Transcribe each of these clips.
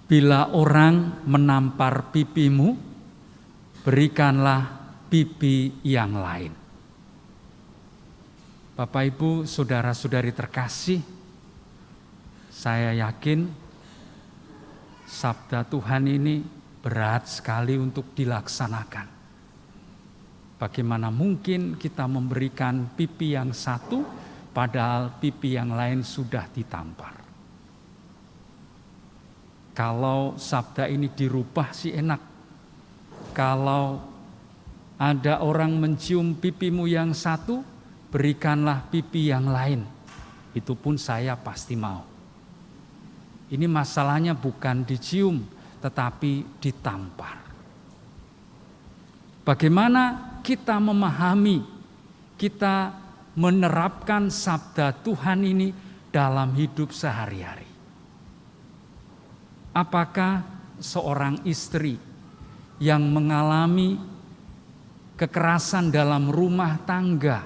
Bila orang menampar pipimu, berikanlah pipi yang lain. Bapak, Ibu, saudara-saudari terkasih, saya yakin sabda Tuhan ini berat sekali untuk dilaksanakan. Bagaimana mungkin kita memberikan pipi yang satu, padahal pipi yang lain sudah ditampar. Kalau sabda ini dirubah sih enak. Kalau ada orang mencium pipimu yang satu, berikanlah pipi yang lain. Itu pun saya pasti mau. Ini masalahnya bukan dicium, tetapi ditampar. Bagaimana kita memahami, kita menerapkan sabda Tuhan ini dalam hidup sehari-hari? Apakah seorang istri yang mengalami kekerasan dalam rumah tangga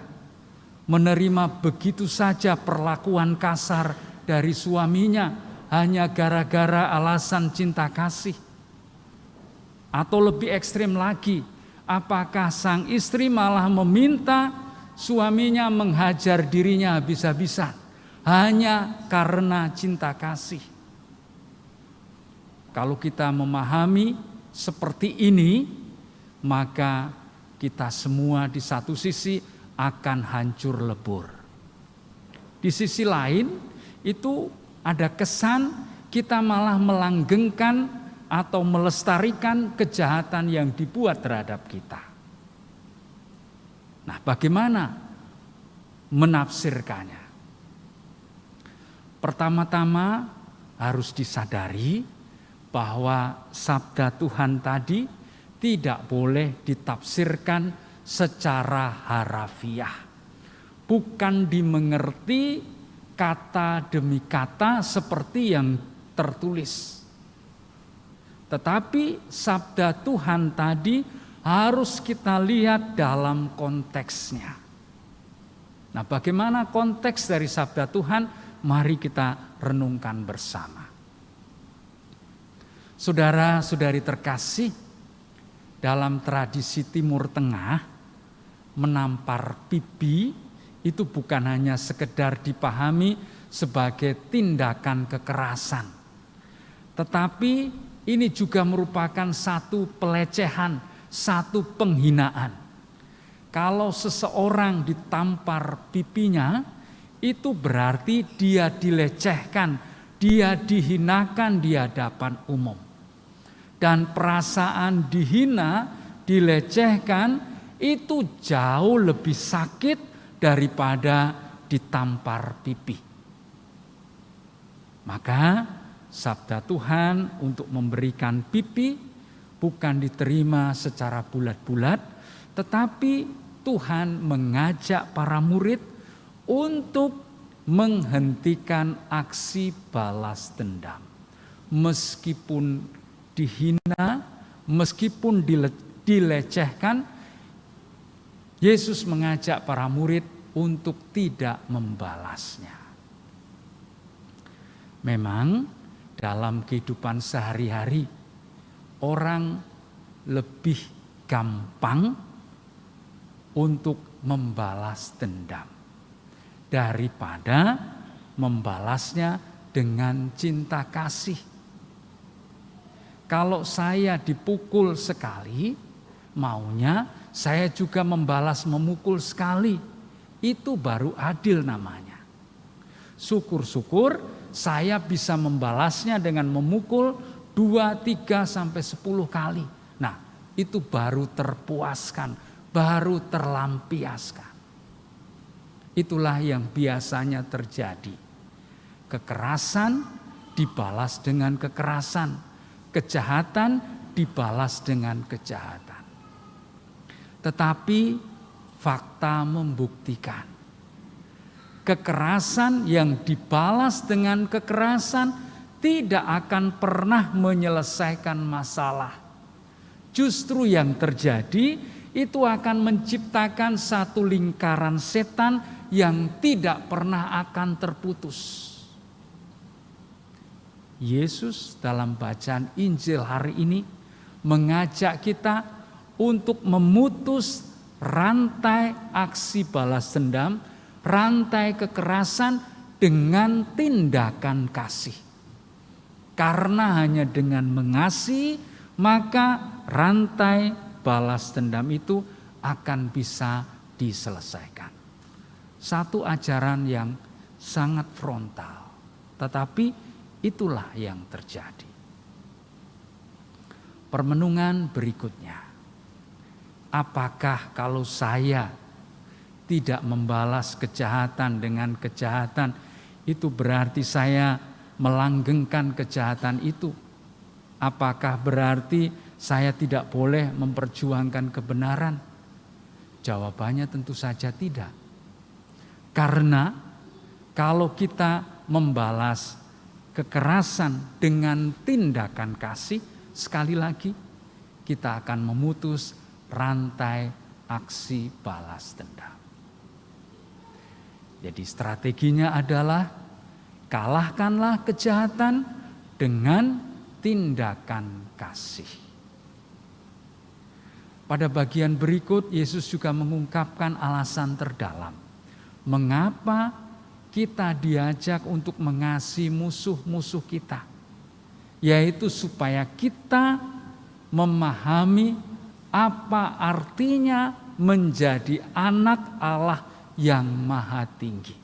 menerima begitu saja perlakuan kasar dari suaminya hanya gara-gara alasan cinta kasih? Atau lebih ekstrim lagi, apakah sang istri malah meminta suaminya menghajar dirinya habis-habisan hanya karena cinta kasih? Kalau kita memahami seperti ini, maka kita semua di satu sisi akan hancur lebur. Di sisi lain, itu ada kesan kita malah melanggengkan atau melestarikan kejahatan yang dibuat terhadap kita. Nah, bagaimana menafsirkannya? Pertama-tama harus disadari bahwa sabda Tuhan tadi tidak boleh ditafsirkan secara harafiah. Bukan dimengerti kata demi kata seperti yang tertulis. Tetapi sabda Tuhan tadi harus kita lihat dalam konteksnya. Nah, bagaimana konteks dari sabda Tuhan? Mari kita renungkan bersama. Saudara-saudari terkasih, dalam tradisi Timur Tengah, menampar pipi itu bukan hanya sekedar dipahami sebagai tindakan kekerasan, tetapi ini juga merupakan satu pelecehan, satu penghinaan. Kalau seseorang ditampar pipinya, itu berarti dia dilecehkan, dia dihinakan di hadapan umum. Dan perasaan dihina, dilecehkan itu jauh lebih sakit daripada ditampar pipi. Maka sabda Tuhan untuk memberikan pipi bukan diterima secara bulat-bulat, tetapi Tuhan mengajak para murid untuk menghentikan aksi balas dendam. Meskipun dihina, meskipun dilecehkan, Yesus mengajak para murid untuk tidak membalasnya. Memang dalam kehidupan sehari-hari orang lebih gampang untuk membalas dendam daripada membalasnya dengan cinta kasih. Kalau saya dipukul sekali, maunya saya juga membalas memukul sekali. Itu baru adil namanya. Syukur-syukur saya bisa membalasnya dengan memukul 2, 3, sampai 10 kali. Nah, itu baru terpuaskan, baru terlampiaskan. Itulah yang biasanya terjadi. Kekerasan dibalas dengan kekerasan. Kejahatan dibalas dengan kejahatan. Tetapi fakta membuktikan kekerasan yang dibalas dengan kekerasan tidak akan pernah menyelesaikan masalah. Justru yang terjadi itu akan menciptakan satu lingkaran setan yang tidak pernah akan terputus. Yesus dalam bacaan Injil hari ini mengajak kita untuk memutus rantai aksi balas dendam, rantai kekerasan dengan tindakan kasih. Karena hanya dengan mengasihi, maka rantai balas dendam itu akan bisa diselesaikan. Satu ajaran yang sangat frontal, tetapi itulah yang terjadi. Permenungan berikutnya. Apakah kalau saya tidak membalas kejahatan dengan kejahatan, itu berarti saya melanggengkan kejahatan itu? Apakah berarti saya tidak boleh memperjuangkan kebenaran? Jawabannya tentu saja tidak. Karena kalau kita membalas kekerasan dengan tindakan kasih, sekali lagi kita akan memutus rantai aksi balas dendam. Jadi strateginya adalah kalahkanlah kejahatan dengan tindakan kasih. Pada bagian berikut Yesus juga mengungkapkan alasan terdalam mengapa kita diajak untuk mengasihi musuh-musuh kita, yaitu supaya kita memahami apa artinya menjadi anak Allah yang maha tinggi.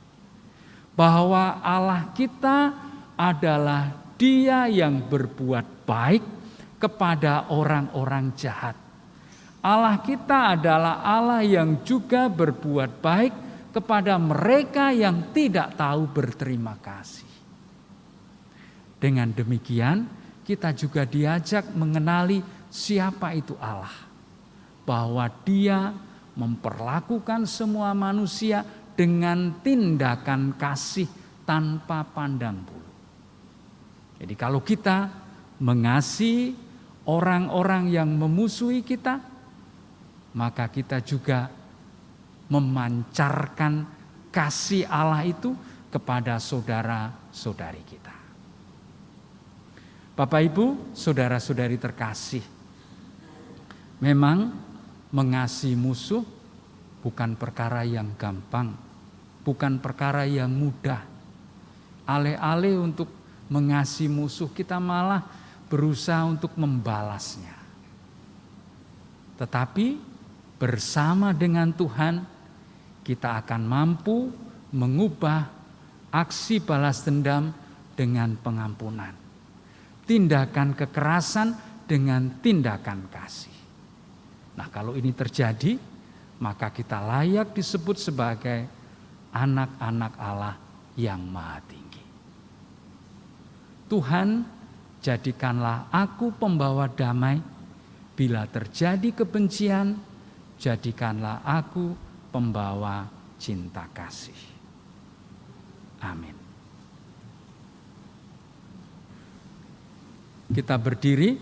Bahwa Allah kita adalah Dia yang berbuat baik kepada orang-orang jahat. Allah kita adalah Allah yang juga berbuat baik kepada mereka yang tidak tahu berterima kasih. Dengan demikian, kita juga diajak mengenali siapa itu Allah. Bahwa Dia memperlakukan semua manusia dengan tindakan kasih tanpa pandang bulu. Jadi kalau kita mengasihi orang-orang yang memusuhi kita, maka kita juga memancarkan kasih Allah itu kepada saudara-saudari kita. Bapak Ibu, saudara-saudari terkasih, memang mengasihi musuh bukan perkara yang gampang, bukan perkara yang mudah. Alih-alih untuk mengasihi musuh, kita malah berusaha untuk membalasnya. Tetapi bersama dengan Tuhan, kita akan mampu mengubah aksi balas dendam dengan pengampunan. Tindakan kekerasan dengan tindakan kasih. Nah, kalau ini terjadi, maka kita layak disebut sebagai anak-anak Allah yang maha tinggi. Tuhan, jadikanlah aku pembawa damai. Bila terjadi kebencian, jadikanlah aku pembawa cinta kasih. Amin. Kita berdiri.